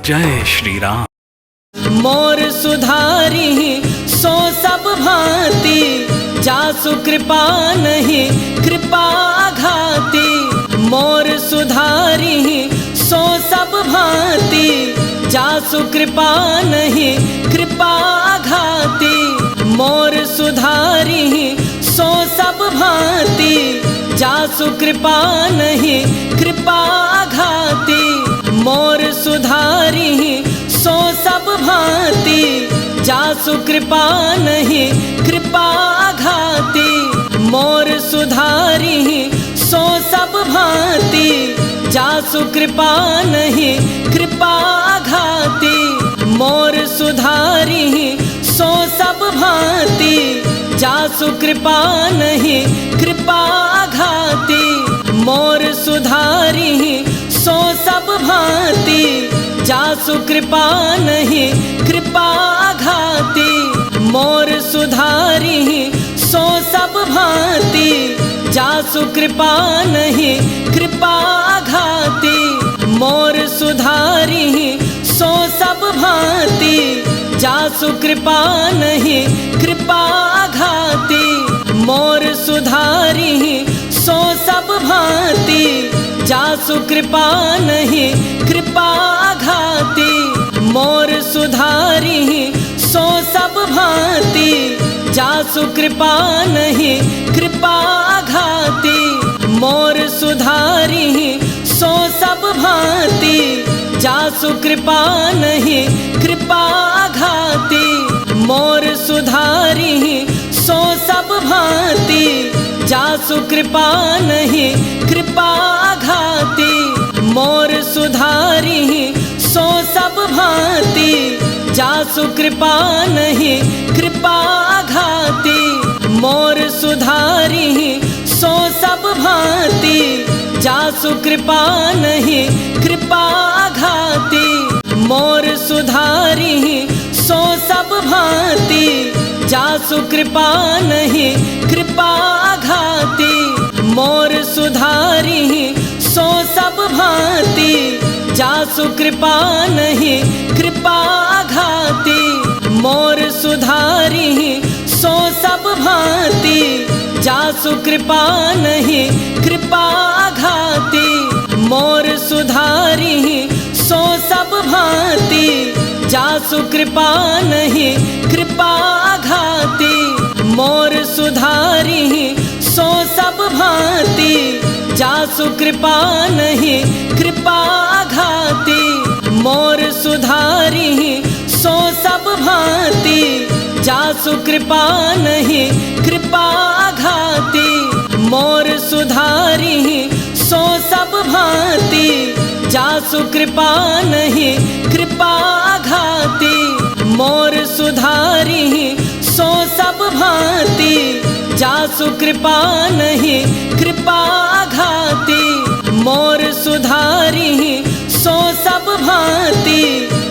जय श्री राम। मोर सुधारी सो सब भांति, जासु कृपा नहीं कृपा घाती। मोर सुधारी सो सब भांति, जासु कृपा नहीं कृपा घाती। मोर सुधारी सो सब भांति, जासु कृपा नहीं कृपा घाती। मोर सुधारी सो सब भांति, जासु कृपा नहीं कृपा घाती। मोर सुधारी सो सब भांति, जासु कृपा नहीं कृपा घाती। मोर सुधारी सो सब भांति, जासु कृपा नहीं कृपा घाती। मोर सुधारी सो सब भांति, जासु कृपा नहीं कृपा घाती। मोर सुधारी सो सब भांति, जासु कृपा नहीं कृपा घाती। मोर सुधारी सो सब भांति, जासु कृपा नहीं कृपा घाती। मोर सुधारी सो सब भांति, जासु कृपा नहीं कृपा घाती। मोर सुधारी सो सब भांति, जासु कृपा नहीं कृपा घाती। मोर सुधारी सो सब भांति, जासु कृपा नहीं कृपा घाती। मोर सुधारी सो सब भांति, जासु कृपा नहीं कृपा घाती। मोर सुधारी सो सब भांति, जासु कृपा नहीं कृपा घाती। मोर सुधारी सो सब भांति, जासु कृपा नहीं कृपा घाती। मोर सुधारी सो सब भांति, जासु कृपा नहीं कृपा घाती। मोर सुधारी सो सब भांति, जासु कृपा नहीं कृपा घाती। मोर सुधारी सो सब भांति, जासु कृपा नहीं कृपा घाती। मोर सुधारी सो सब भांति, जासु कृपा नहीं कृपा घाती। मोर सुधारी सो सब भांति, जासु कृपा नहीं कृपा घाती। मोर सुधारी सो सब भांति, जासु कृपा नहीं कृपा घाती। मोर सुधारी सो सब भांति, जासु कृपा नहीं कृपा घाती। मोर सुधारी सो सब भांति, जासु कृपा नहीं कृपा घाती। मोर सुधारी सो सब भांति,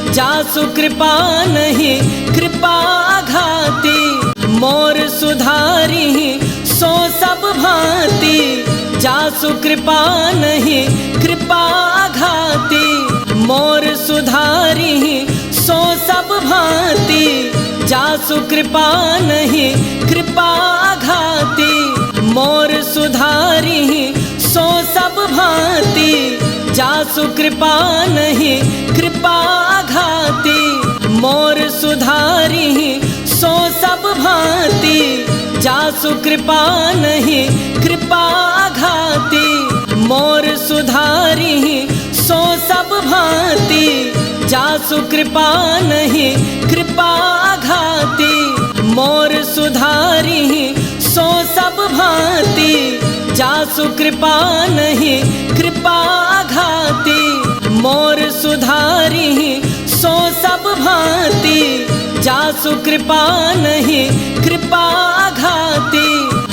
जासु कृपा नहीं कृपा घाती। मोर सुधारी सो सब भांति, जासु कृपा नहीं कृपा घाती। मोर सुधारी सो सब भांति, जासु कृपा नहीं कृपा घाती। मोर सुधारी सो सब भांति, जासु कृपा नहीं कृपा घाती। मोर सुधारी सो सब भांति, जासु कृपा नहीं कृपा घाती। मोर सुधारी सो सब भांति, जासु कृपा नहीं कृपा घाती। मोर सुधारी सो सब भांति, जासु कृपा नहीं कृपा घाती। मोर सुधारी सो सब भांति, जासु कृपा नहीं कृपा घाती।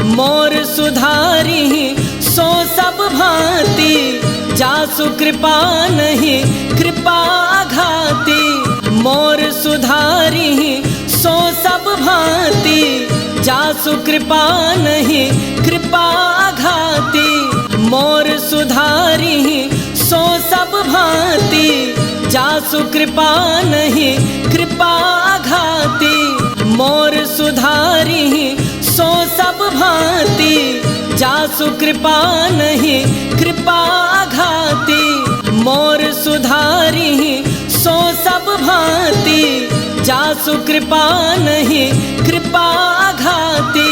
मोर सुधारी सो सब भांति, जासु कृपा नहीं कृपा घाती। मोर सुधारी सो सब भांति, जासु कृपा नहीं कृपा घाती। मोर सुधारी सो सब भांति, जासु जासु कृपा नहीं कृपा घाती। मोर सुधारी सो सब भांति, जासु कृपा नहीं कृपा घाती। मोर सुधारी सो सब भांति, जासु कृपा नहीं कृपा घाती।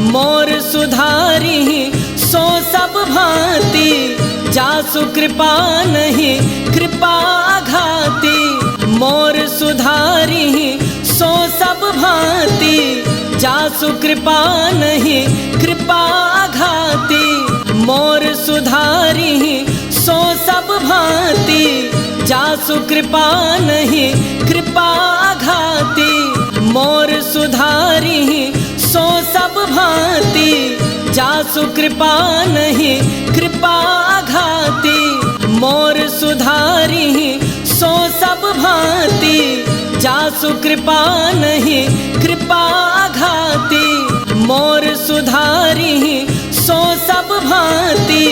मोर सुधारी सो सब भांति, जासु कृपा नहीं कृपा घाती। मोर सुधारी सो सब भांति, जासु कृपा नहीं कृपा घाती। मोर सुधारी सो सब भांति, जासु कृपा नहीं कृपा घाती। मोर सुधारी सो सब भांति, जासु कृपा नहीं कृपा घाती। मोर सुधारी सो सब भांति, जासु कृपा नहीं कृपा घाती। मोर सुधारी सो सब भांति,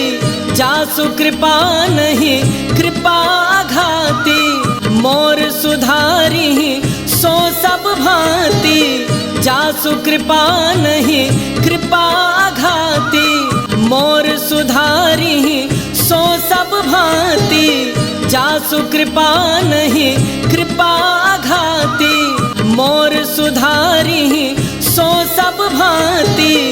जासु कृपा नहीं कृपा घाती। मोर सुधारी सो सब भांति, जासु कृपा नहीं कृपा घाती। मोर सुधारी सो सब भांति, जासु कृपा नहीं कृपा घाती। मोर सुधारी सो सब भांति,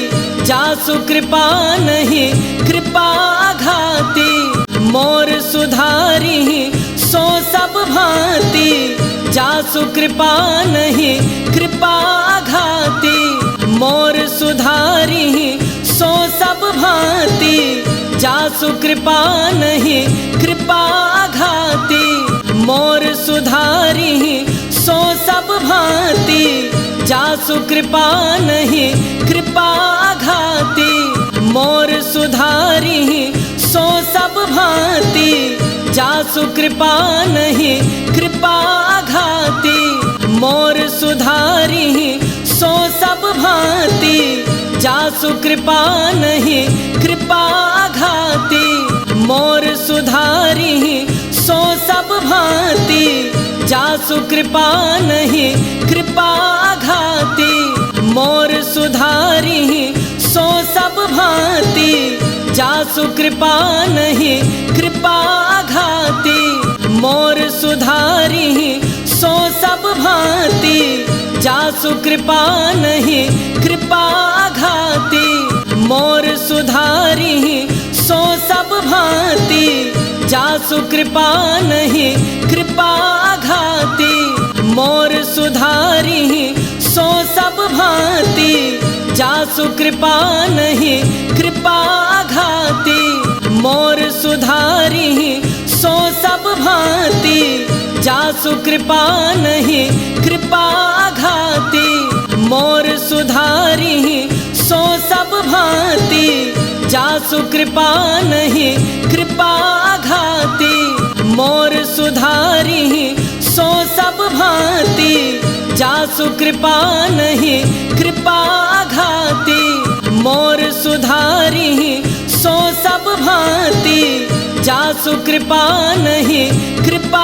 जासु कृपा नहीं कृपा घाती। मोर सुधारी सो सब भांति, जासु कृपा नहीं कृपा घाती। मोर सुधारी सो सब भांति, जासु कृपा नहीं कृपा घाती। मोर सुधारी सो सब भांति, जासु कृपा नहीं कृपा घाती। मोर सुधारी सो सब भांति, जासु कृपा नहीं कृपा घाती। मोर सुधारी सो सब भांति, जासु कृपा नहीं कृपा घाती। मोर सुधारी सो सब भांति, जासु कृपा नहीं कृपा घाती। मोर सुधारी सो सब भांति, जासु कृपा नहीं कृपा घाती। मोर सुधारी सो सब भांति, जासु कृपा नहीं कृपा घाती। मोर सुधारी सो सब भांति, जासु कृपा नहीं कृपा घाती। मोर सुधारी सो सब भांति, जासु कृपा नहीं कृपा घाती। मोर सुधारी सो सब भांति, जासु कृपा नहीं कृपा घाती। मोर सुधारी सो सब भांति, जासु कृपा नहीं कृपा घाती। मोर सुधारी सो सब भांति, जासु कृपा नहीं कृपा घाती। मोर सुधारी सो सब भांति, जासु कृपा नहीं कृपा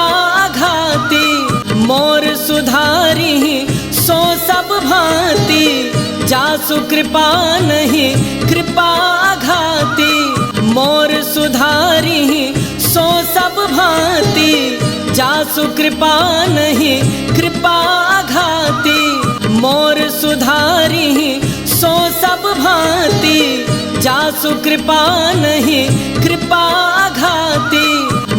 घाती। मोर सुधारी सो सब भांति, जासु कृपा नहीं कृपा घाती। मोर सुधारी सो सब भांति, जासु कृपा नहीं कृपा घाती। मोर सुधारी सो सब भांति, जासु कृपा नहीं कृपा घाती।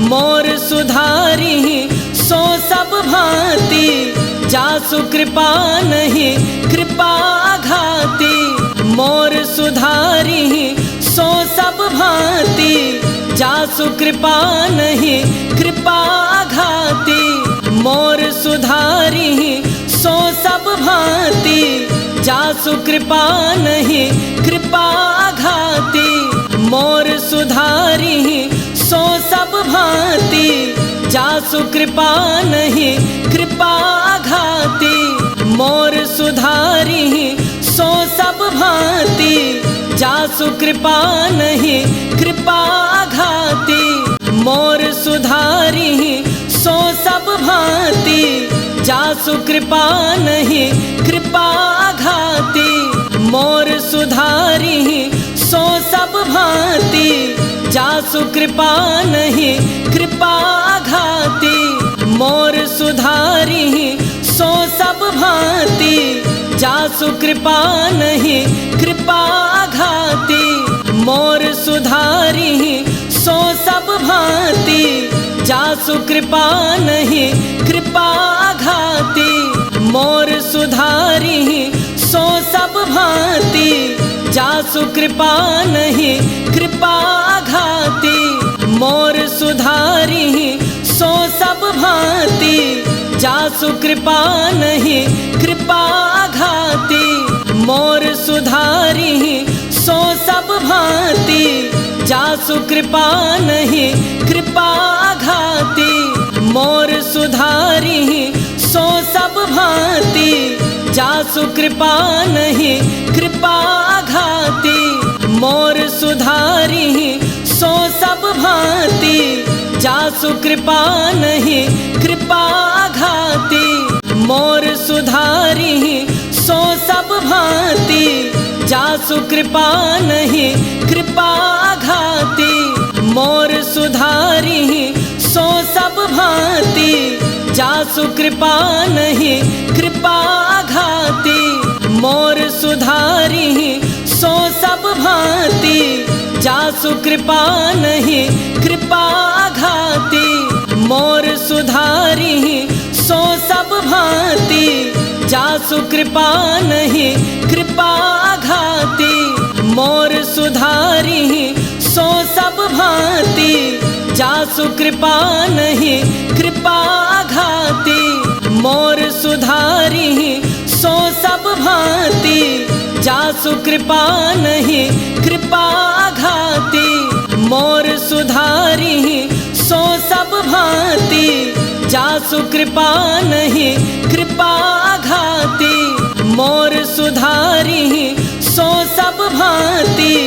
मोर सुधारी सो सब भांति, जासु कृपा नहीं कृपा घाती। मोर सुधारी सो सब भांति, जासु कृपा नहीं कृपा घाती। मोर सुधारी सो सब भांति, जासु कृपा नहीं कृपा घाती। मोर सुधारी सो सब भांति, जासु कृपा नहीं कृपा घाती। मोर सुधारी सो सब भांति, जासु कृपा नहीं कृपा घाती। मोर सुधारी सो सब भांति जासु कृपा नहीं कृपा घाती मोर सुधारी सो सब भांति जासु कृपा नहीं कृपा घाती मोर सुधारी सो सब भांति जासु कृपा नहीं कृपा घाती मोर सुधारी सो सब भांति जासु कृपा नहीं कृपा घाती मोर सुधारी सो सब भांति जासु कृपा नहीं कृपा घाती मोर सुधारी सो सब भांति जासु कृपा नहीं कृपा घाती मोर सुधारी सो सब भांति जासु कृपा नहीं कृपा घाती मोर सुधारी सो सब भांति जासु कृपा नहीं कृपा घाती मोर सुधारी सो सब भांति जासु कृपा नहीं कृपा घाती मोर सुधारी सो सब भांति जासु कृपा नहीं कृपा घाती मोर सुधारी सो सब भांति जासु कृपा नहीं कृपा घाती मोर सुधारी सो सब भांति जासु कृपा नहीं कृपा घाती मोर सुधारी सो सब भांति जासु कृपा नहीं कृपा घाती मोर सुधारी सो सब भांति जासु कृपा नहीं कृपा घाती मोर सुधारी सो सब भांति जासु कृपा नहीं कृपा घाती मोर सुधारी सो सब भांति जासु कृपा नहीं कृपा घाती मोर सुधारी सो सब भांति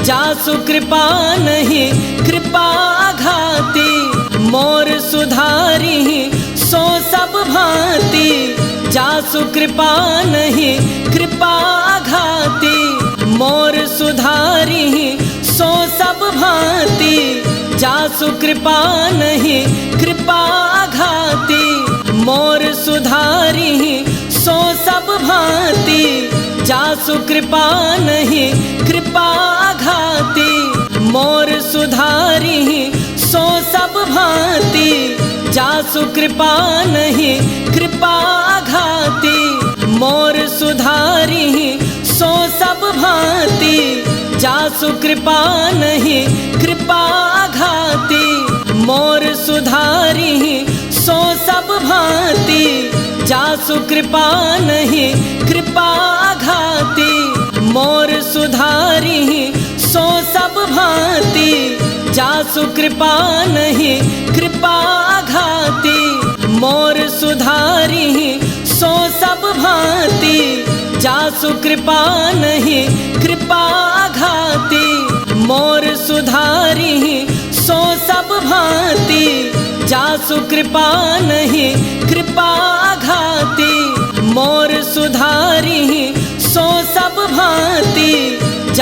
जासु कृपा नहीं कृपा घाती मोर सुधारी सो सब भांति जासु कृपा नहीं कृपा घाती मोर सुधारी सो सब भांति जासु कृपा नहीं कृपा घाती मोर सुधारी सो सब भांति जासु कृपा नहीं कृपा घाती मोर सुधारी सो सब भांति जासु कृपा नहीं कृपा घाती मोर सुधारी सो सब भांति जासु कृपा नहीं कृपा घाती मोर सुधारी सो सब भांति जासु कृपा नहीं कृपा घाती मोर सुधारी सो सब भांति जासु कृपा नहीं कृपा घाती मोर सुधारी सो सब भांति जासु कृपा नहीं कृपा घाती मोर सुधारी सो सब भांति जासु कृपा नहीं कृपा घाती मोर सुधारी सो सब भांति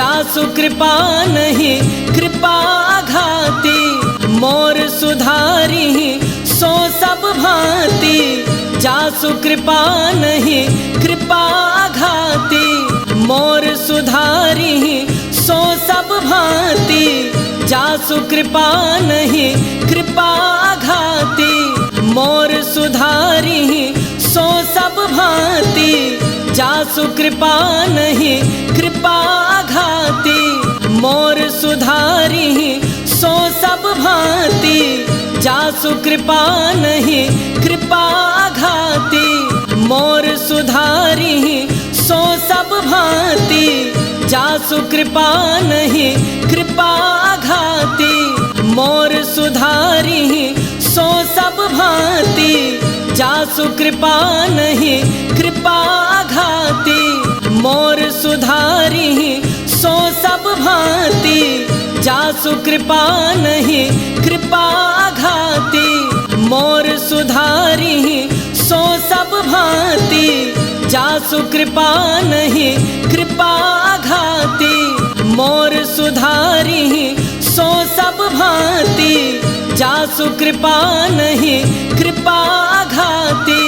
जासु कृपा नहीं कृपा घाती मोर सुधारी सो सब भांति जासु कृपा नहीं कृपा घाती मोर सुधारी सो सब भांति जासु कृपा नहीं कृपा घाती मोर सुधारी सो सब भांति जासु कृपा नहीं कृपा घाती मोर सुधारी सो सब भांति जासु कृपा नहीं कृपा घाती मोर सुधारी सो सब भांति जासु कृपा नहीं कृपा घाती मोर सुधारी सो सब भांति जासु कृपा नहीं कृपा घाती मोर सुधारी सो सब भांति जासु कृपा नहीं कृपा घाती मोर सुधारी सो सब भांति जासु कृपा नहीं कृपा घाती मोर सुधारी सो सब भांति जासु कृपा नहीं कृपा घाती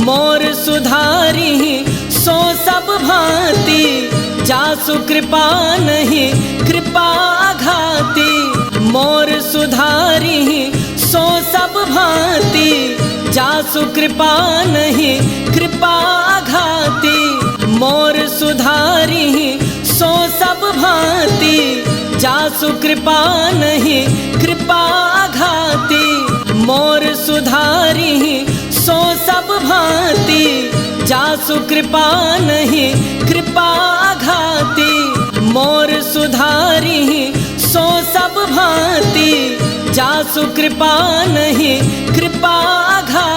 मोर सुधारी सो सब भांति जासु कृपा नहीं कृपा घाती मोर सुधारी सो सब भांति जासु कृपा नहीं कृपा घाती मोर सुधारी सो सब भांति जासु कृपा नहीं कृपा घाती मोर सुधारी सो सब भांति जासु कृपा नहीं कृपा घाती मोर सुधारी सो सब भांति जासु कृपा नहीं कृपा घाती